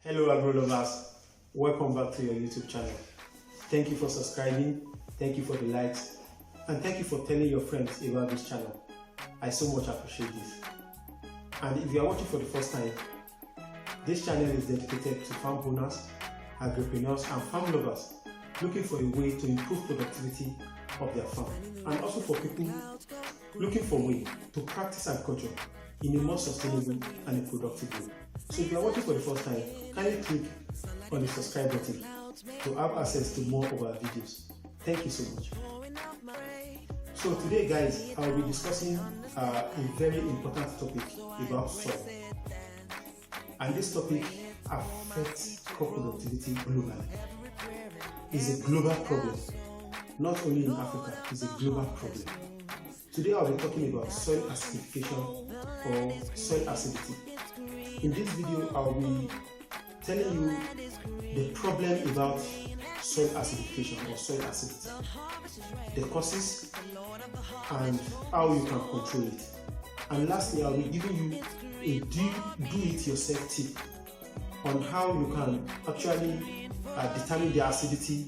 Hello agro lovers, welcome back to your YouTube channel. Thank you for subscribing, thank you for the likes, and thank you for telling your friends about this channel. I so much appreciate this. And if you are watching for the first time, this channel is dedicated to farm owners, agripreneurs and farm lovers looking for a way to improve productivity of their farm, and also for people looking for a way to practice agriculture in a more sustainable and a productive way. So if you are watching for the first time, kindly click on the subscribe button to have access to more of our videos. Thank you so much. So today guys, I will be discussing a very important topic about soil. And this topic affects crop productivity globally. It's a global problem. Not only in Africa, it's a global problem. Today I'll be talking about soil acidification or soil acidity. In this video, I'll be telling you the problem about soil acidification or soil acidity, the causes and how you can control it. And lastly, I'll be giving you a do-it-yourself tip on how you can actually determine the acidity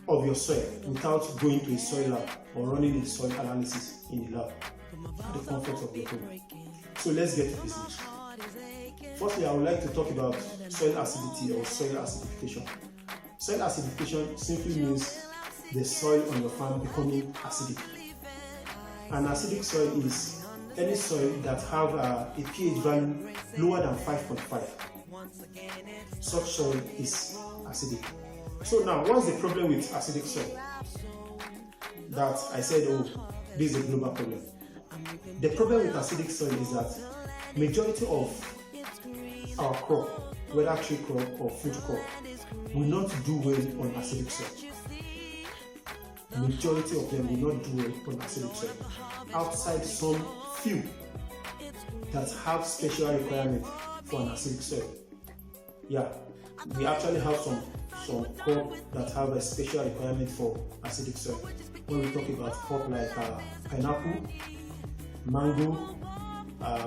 of your soil without going to a soil lab or running a soil analysis in the lab at the comfort of your home. So let's get to business. Firstly, I would like to talk about soil acidity or soil acidification. Soil acidification simply means the soil on your farm becoming acidic. An acidic soil is any soil that have a pH value lower than 5.5. Such soil is acidic. So now, what's the problem with acidic soil? That I said, oh, this is a global problem. The problem with acidic soil is that majority of our crop, whether tree crop or food crop, will not do well on acidic soil. Majority of them will not do well on acidic soil, outside some few that have special requirement for an acidic soil. Yeah, we actually have some crop that have a special requirement for acidic soil. When we talk about crop like pineapple, mango,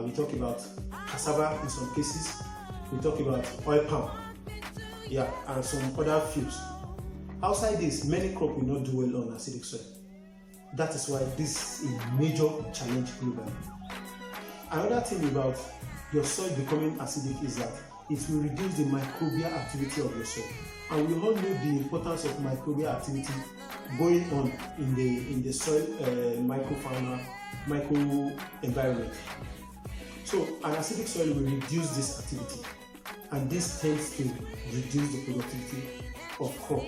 we talk about cassava in some cases, we talk about oil palm, yeah, and some other fields. Outside this, many crops will not do well on acidic soil. That is why this is a major challenge globally. Another thing about your soil becoming acidic is that it will reduce the microbial activity of your soil. And we all know the importance of microbial activity going on in the soil microfauna, micro environment. So an acidic soil will reduce this activity, and this tends to reduce the productivity of crop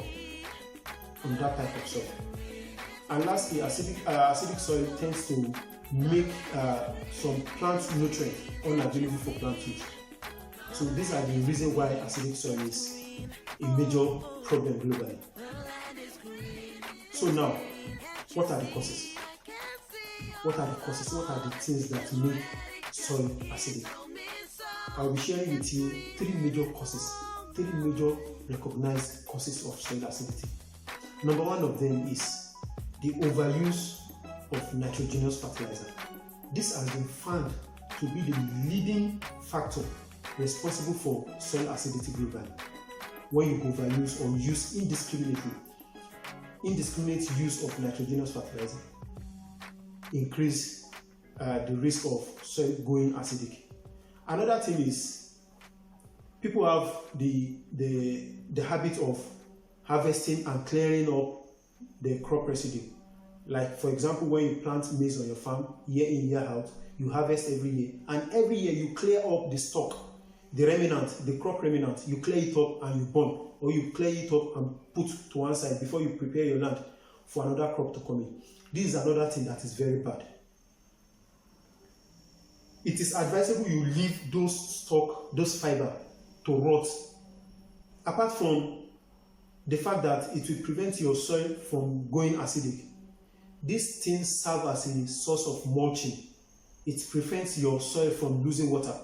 on that type of soil. And lastly, acidic soil tends to make some plant nutrients unavailable for plant use. So these are the reasons why acidic soil is a major problem globally. So now, what are the causes? What are the causes? What are the things that make soil acidic? I'll be sharing with you three major causes, three major recognized causes of soil acidity. Number one of them is the overuse of nitrogenous fertilizer. This has been found to be the leading factor responsible for soil acidity globally. When you overuse or use indiscriminate use of nitrogenous fertilizer increase the risk of soil going acidic. Another thing is people have the habit of harvesting and clearing up the crop residue. Like for example, when you plant maize on your farm, year in, year out, you harvest every year, and every year you clear up the stock, the remnant, the crop remnant, you clear it up and you burn, or you clear it up and put to one side before you prepare your land for another crop to come in. This is another thing that is very bad. It is advisable you leave those stock, those fiber to rot. Apart from the fact that it will prevent your soil from going acidic, these things serve as a source of mulching. It prevents your soil from losing water.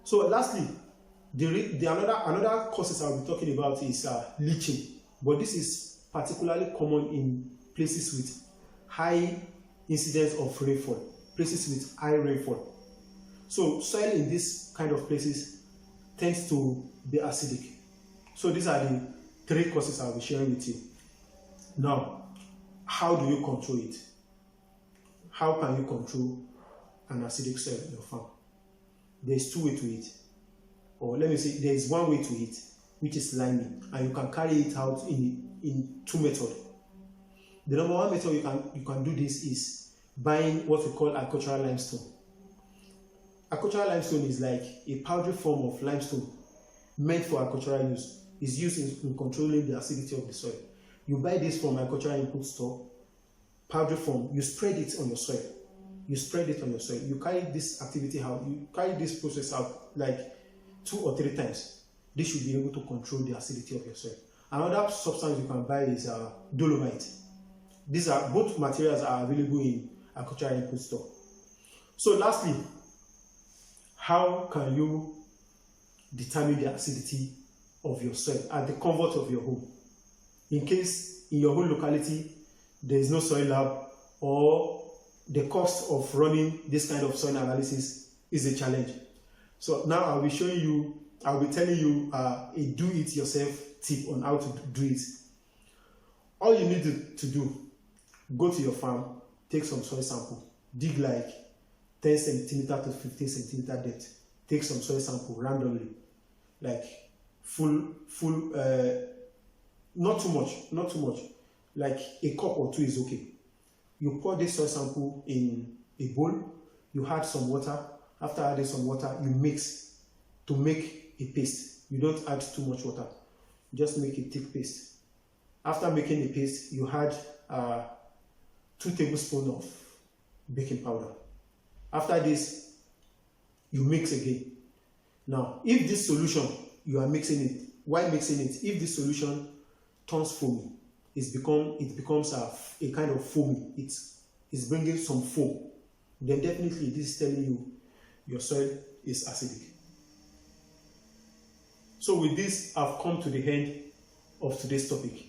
So lastly, another causes I'll be talking about is leaching, but this is particularly common in places with high incidence of rainfall, places with high rainfall. So soil in this kind of places tends to be acidic. So these are the 3 causes I'll be sharing with you. Now, how do you control it? How can you control an acidic soil in your farm? There's 2 ways to it. Or let me say, there is 1 way to it, which is liming, and you can carry it out in 2 methods. The number 1 method you can do this is buying what we call agricultural limestone. Agricultural limestone is like a powdery form of limestone meant for agricultural use. It's used in controlling the acidity of the soil. You buy this from agricultural input store, powdery form, you spread it on your soil. You spread it on your soil. You carry this activity out, you carry this process out like 2 or 3 times. This should be able to control the acidity of your soil. Another substance you can buy is dolomite. These are both materials are available in agricultural input store. So lastly, how can you determine the acidity of your soil at the comfort of your home? In case in your whole locality there is no soil lab, or the cost of running this kind of soil analysis is a challenge. So now I'll be telling you a do-it-yourself tip on how to do it. All you need to do, go to your farm, take some soil sample, dig like 10 centimeter to 15 centimeter depth. Take some soil sample randomly, like not too much, like a cup or 2 is okay. You pour this soil sample in a bowl, you add some water. After adding some water, you mix to make a paste. You don't add too much water, just make a thick paste. After making a paste, you add 2 tablespoons of baking powder. After this, you mix again. Now, if this solution, you are mixing it, while mixing it, if this solution turns foamy, it becomes a kind of foamy, it's bringing some foam, then definitely this is telling you your soil is acidic. So with this, I've come to the end of today's topic.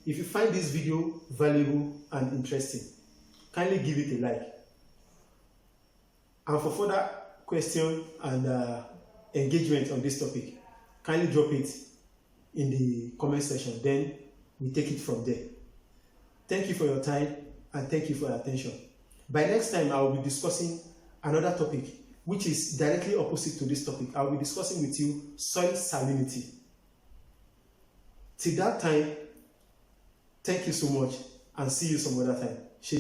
If you find this video valuable and interesting, kindly give it a like. And for further question and engagement on this topic, kindly drop it in the comment section, then we take it from there. Thank you for your time and thank you for your attention. By next time, I will be discussing another topic which is directly opposite to this topic. I will be discussing with you soil salinity. Till that time, thank you so much and see you some other time.